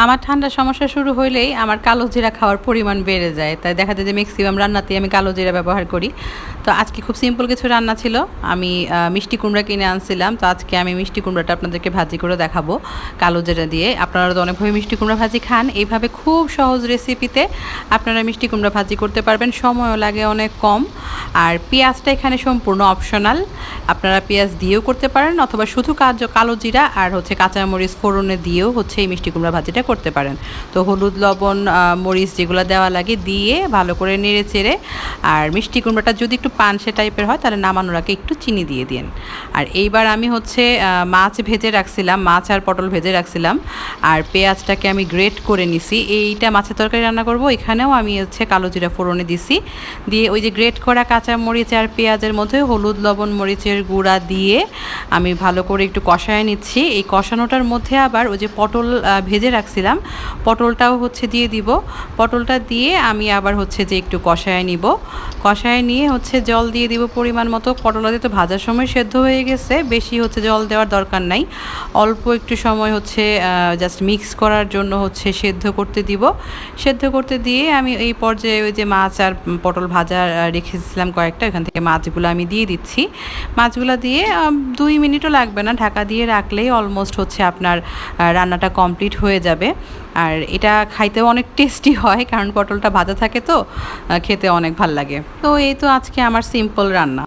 আমার ঠান্ডার সমস্যা শুরু হইলেই আমার কালো জিরা খাওয়ার পরিমাণ বেড়ে যায়, তাই দেখা যায় যে ম্যাক্সিমাম রান্নাতেই আমি কালো জিরা ব্যবহার করি। তো আজকে খুব সিম্পল কিছু রান্না ছিল। আমি মিষ্টি কুমড়া কিনে আনছিলাম, তো আজকে আমি মিষ্টি কুমড়াটা আপনাদেরকে ভাজি করে দেখাবো কালো জিরা দিয়ে। আপনারা তো অনেকভাবে মিষ্টি কুমড়া ভাজি খান, এইভাবে খুব সহজ রেসিপিতে আপনারা মিষ্টি কুমড়া ভাজি করতে পারবেন, সময়ও লাগে অনেক কম। আর পেঁয়াজটা এখানে সম্পূর্ণ অপশনাল, আপনারা পেঁয়াজ দিয়েও করতে পারেন অথবা শুধু কালো জিরা আর কাঁচামরিচ ফোড়নে দিয়েও এই মিষ্টি কুমড়া ভাজিটা করতে পারেন। তো হলুদ লবণ মরিচ যেগুলো দেওয়া লাগে দিয়ে ভালো করে নেড়ে চেড়ে, আর মিষ্টি কুমড়াটা যদি একটু পানসে টাইপের হয় তাহলে নামানোর আগে একটু চিনি দিয়ে দিন। আর এইবার আমি মাছ ভেজে রাখছিলাম, মাছ আর পটল ভেজে রাখছিলাম, আর পেঁয়াজটাকে আমি গ্রেট করে নিছি। এইটা মাছের তরকারি রান্না করব, এখানেও আমি কালো জিরা ফোড়নে দিছি, দিয়ে ওই যে গ্রেট করা কাঁচা মরিচ আর পেঁয়াজের মধ্যে হলুদ লবণ মরিচের গুঁড়া দিয়ে আমি ভালো করে একটু কষায় নিচ্ছি। এই কষানোটার মধ্যে আবার ওই যে পটল ভেজে রাখছিলাম, পটলটাও দিয়ে দিব। পটলটা দিয়ে আমি আবার যে একটু কষায় নিব, কষায় নিয়ে জল দিয়ে দিব পরিমাণ মতো। পটলটা দিয়ে তো ভাজার সময় সেদ্ধ হয়ে গেছে, বেশি জল দেওয়ার দরকার নাই, অল্প একটু সময় জাস্ট মিক্স করার জন্য সেদ্ধ করতে দিব। সেদ্ধ করতে দিয়ে আমি এই পর্যায়ে ওই যে মাছ আর পটল ভাজা রেখেছিলাম কয়েকটা, এখান থেকে মাছগুলো আমি দিয়ে দিচ্ছি। মাছগুলো দিয়ে 2 মিনিটও লাগবে না, ঢাকা দিয়ে রাখলেই অলমোস্ট আপনার রান্নাটা কমপ্লিট হয়ে যাবে। আর এটা খাইতেও অনেক টেস্টি হয়, কারণ পটলটা ভাজা থাকে, তো খেতে অনেক ভাল লাগে। তো এই তো আজকে আমার সিম্পল রান্না।